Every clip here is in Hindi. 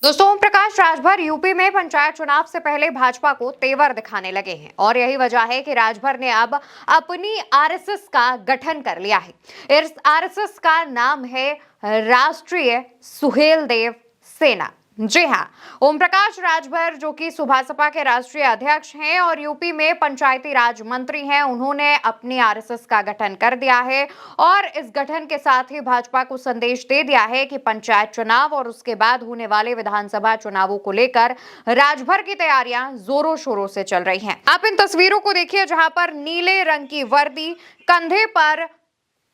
दोस्तों, ओम प्रकाश राजभर यूपी में पंचायत चुनाव से पहले भाजपा को तेवर दिखाने लगे हैं और यही वजह है कि राजभर ने अब अपनी आरएसएस का गठन कर लिया है। इस आरएसएस का नाम है राष्ट्रीय सुहेलदेव सेना। जी हाँ, ओम प्रकाश राजभर जो कि सुभासपा के राष्ट्रीय अध्यक्ष हैं और यूपी में पंचायती राज मंत्री हैं, उन्होंने अपनी आरएसएस का गठन कर दिया है और इस गठन के साथ ही भाजपा को संदेश दे दिया है कि पंचायत चुनाव और उसके बाद होने वाले विधानसभा चुनावों को लेकर राजभर की तैयारियां जोरों शोरों से चल रही हैं। आप इन तस्वीरों को देखिए जहां पर नीले रंग की वर्दी, कंधे पर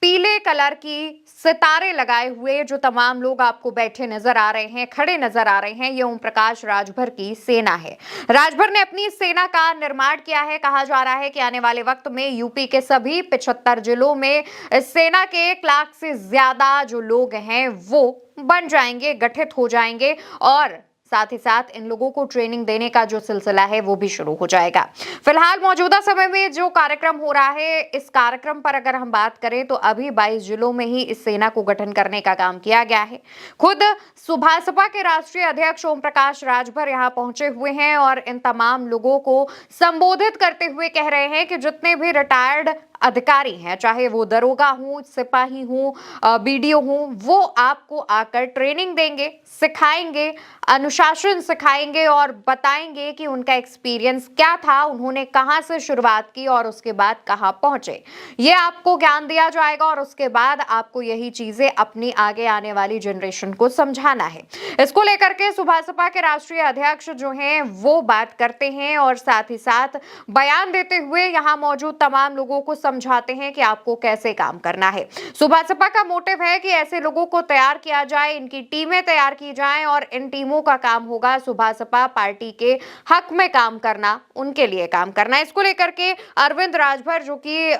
पीले कलर की सितारे लगाए हुए जो तमाम लोग आपको बैठे नजर आ रहे हैं, खड़े नजर आ रहे हैं, ये ओम प्रकाश राजभर की सेना है। राजभर ने अपनी सेना का निर्माण किया है। कहा जा रहा है कि आने वाले वक्त में यूपी के सभी 75 जिलों में सेना के 1 लाख से ज्यादा जो लोग हैं वो बन जाएंगे, गठित हो जाएंगे और साथ ही साथ इन लोगों को ट्रेनिंग देने का जो सिलसिला है वो भी शुरू हो जाएगा। फिलहाल मौजूदा समय में जो कार्यक्रम हो रहा है, इस कार्यक्रम पर अगर हम बात करें तो अभी 22 जिलों में ही इस सेना को गठन करने का काम किया गया है। खुद सुभासपा के राष्ट्रीय अध्यक्ष ओम प्रकाश राजभर यहाँ पहुंचे हुए हैं और इन तमाम लोगों को संबोधित करते हुए कह रहे हैं कि जितने भी रिटायर्ड अधिकारी हैं, चाहे वो दरोगा हूं, सिपाही हूं, बीडीओ हूं, वो आपको आकर ट्रेनिंग देंगे, सिखाएंगे, अनुशासन सिखाएंगे और बताएंगे कि उनका एक्सपीरियंस क्या था, उन्होंने कहां से शुरुआत की और उसके बाद कहां पहुंचे। ये आपको ज्ञान दिया जाएगा और उसके बाद आपको यही चीजें अपनी आगे आने वाली जनरेशन को समझाना है। इसको लेकर के सुभासपा के राष्ट्रीय अध्यक्ष जो हैं वो बात करते हैं और साथ ही साथ बयान देते हुए यहाँ मौजूद तमाम लोगों को समझाते हैं कि आपको कैसे काम करना है। सुभासपा का मोटिव है कि ऐसे लोगों को तैयार किया जाए, इनकी टीमें तैयार की जाएं और इन टीमों का काम होगा सुभासपा पार्टी के हक में काम करना, उनके लिए काम करना। इसको लेकर के अरविंद राजभर जो कि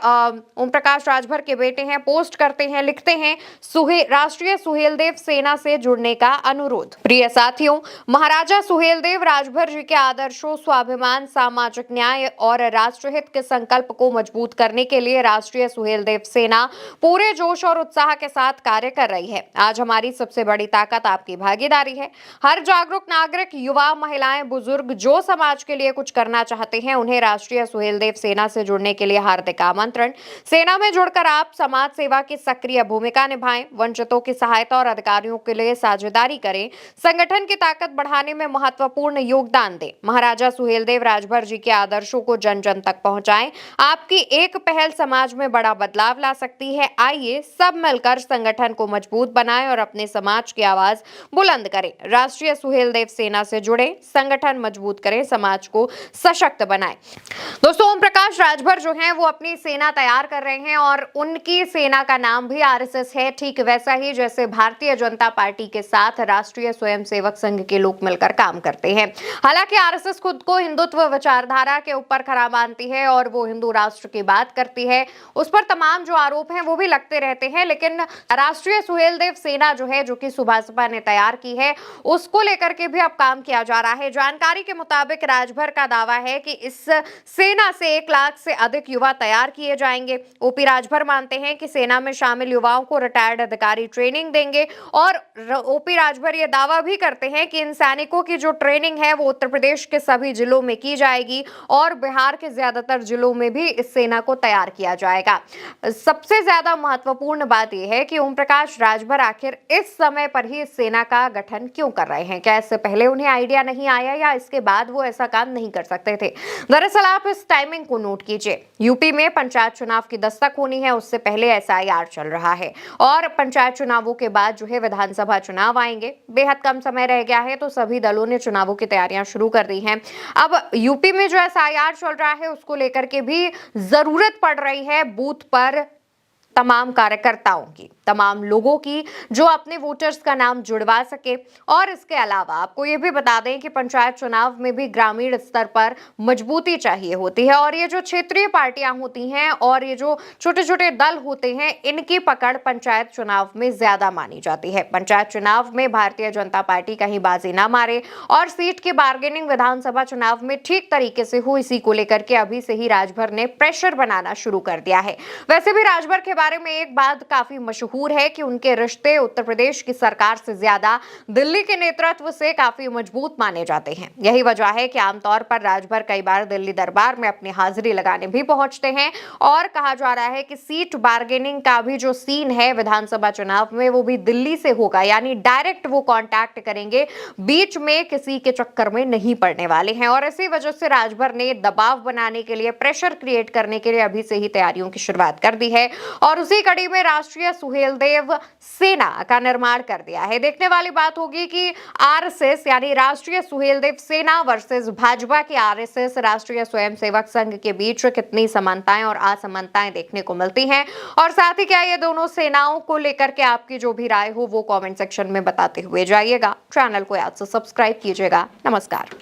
ओम प्रकाश राजभर के बेटे हैं, पोस्ट करते हैं, लिखते हैं, राष्ट्रीय सुहेलदेव सेना से जुड़ने का अनुरोध। प्रिय साथियों, महाराजा सुहेलदेव राजभर जी के आदर्शों, स्वाभिमान, सामाजिक न्याय और राष्ट्रहित के संकल्प को मजबूत करने के लिए राष्ट्रीय सुहेलदेव सेना पूरे जोश और उत्साह के साथ कार्य कर रही है। आज हमारी सबसे बड़ी ताकत आपकी भागीदारी है। हर जागरूक नागरिक, युवा, महिलाएं, बुजुर्ग जो समाज के लिए कुछ करना चाहते हैं, उन्हें राष्ट्रीय सुहेलदेव सेना से जुड़ने के लिए हार्दिक आमंत्रण। सेना में जुड़कर आप समाज सेवा की सक्रिय भूमिका निभाएं, वंचितों की सहायता और अधिकारियों के लिए साझेदारी करें, संगठन की ताकत बढ़ाने में महत्वपूर्ण योगदान दें। महाराजा सुहेलदेव राजभर जी के आदर्शों को जन जन तक पहुंचाएं। आपकी एक पहल समाज में बड़ा बदलाव ला सकती है। आइए सब मिलकर संगठन को मजबूत बनाएं और अपने समाज की आवाज बुलंद करें। राष्ट्रीय सुहेलदेव सेना से जुड़े, संगठन मजबूत करें, समाज को सशक्त बनाएं। दोस्तों, ओम प्रकाश राजभर जो हैं वो अपनी सेना तैयार कर रहे हैं और उनकी सेना का नाम भी आरएसएस है, ठीक वैसा ही जैसे भारतीय जनता पार्टी के साथ राष्ट्रीय स्वयंसेवक संघ के लोग मिलकर काम करते हैं। हालांकि आरएसएस खुद को हिंदुत्व विचारधारा के ऊपर खरा मानती है और वो हिंदू राष्ट्र की बात करती है, उस पर तमाम जो आरोप हैं वो भी लगते रहते हैं, लेकिन राष्ट्रीय सुहेलदेव सेना जो है, जो कि सुभासपा ने तैयार की है, उसको लेकर के भी अब काम किया जा रहा है। जानकारी के मुताबिक राजभर का दावा है कि इस सेना से 1 लाख से अधिक युवा तैयार किए जाएंगे। ओपी राजभर मानते हैं कि सेना में शामिल युवाओं को रिटायर्ड अधिकारी ट्रेनिंग देंगे और ओपी राजभर ये दावा भी करते हैं कि इन सैनिकों की जो ट्रेनिंग है वो उत्तर प्रदेश के सभी जिलों में की जाएगी और बिहार के ज्यादातर जिलों में भी इस सेना को तैयार किया जाएगा। सबसे ज्यादा महत्वपूर्ण बात यह है कि ओम प्रकाश राजभर आखिर इस समय पर ही इस सेना का गठन क्यों कर रहे हैं? क्या इससे पहले उन्हें आइडिया नहीं आया या इसके बाद वो ऐसा काम नहीं कर सकते थे? दरअसल आप इस टाइमिंग को नोट कीजिए। यूपी में पंचायत चुनाव की दस्तक होनी है, उससे पहले एसआईआर चल रहा है और पंचायत चुनावों के बाद जो है विधानसभा चुनाव आएंगे। बेहद कम समय रह गया है तो सभी दलों ने चुनावों की तैयारियां शुरू कर दी हैं। अब यूपी में जो एसआईआर चल रहा है उसको लेकर के भी जरूरत पड़ रही है बूथ पर तमाम कार्यकर्ताओं की, तमाम लोगों की जो अपने वोटर्स का नाम जुड़वा सके। और इसके अलावा आपको ये भी बता दें कि पंचायत चुनाव में भी ग्रामीण स्तर पर मजबूती चाहिए होती है और ये जो क्षेत्रीय पार्टियां होती हैं और ये जो छोटे छोटे दल होते हैं, इनकी पकड़ पंचायत चुनाव में ज्यादा मानी जाती है। पंचायत चुनाव में भारतीय जनता पार्टी कहीं बाजी ना मारे और सीट की बार्गेनिंग विधानसभा चुनाव में ठीक तरीके से हो, इसी को लेकर के अभी से ही राजभर ने प्रेशर बनाना शुरू कर दिया है। वैसे भी राजभर के बारे में एक बात काफी मशहूर है कि उनके रिश्ते उत्तर प्रदेश की सरकार से ज्यादा दिल्ली के नेतृत्व से काफी मजबूत माने जाते हैं। यही वजह है कि आमतौर पर राजभर कई बार दिल्ली दरबार में अपनी हाजिरी लगाने भी पहुंचते हैं और कहा जा रहा है कि सीट बार्गेनिंग का भी जो सीन है विधानसभा चुनाव में वो भी दिल्ली से होगा, यानी डायरेक्ट वो कांटेक्ट करेंगे, बीच में किसी के चक्कर में नहीं पड़ने वाले हैं। और इसी वजह से राजभर ने दबाव बनाने के लिए, प्रेशर क्रिएट करने के लिए अभी से ही तैयारियों की शुरुआत कर दी है और उसी कड़ी में राष्ट्रीय सुहेलदेव सेना का निर्माण कर दिया है। देखने वाली बात होगी कि आरएसएस यानी राष्ट्रीय सुहेलदेव सेना वर्सेस भाजपा की आरएसएस राष्ट्रीय स्वयंसेवक संघ के बीच कितनी समानताएं और असमानताएं देखने को मिलती हैं, और साथ ही क्या ये दोनों सेनाओं को लेकर के आपकी जो भी राय हो वो कमेंट सेक्शन में बताते हुए जाइएगा। चैनल को याद से सब्सक्राइब कीजिएगा। नमस्कार।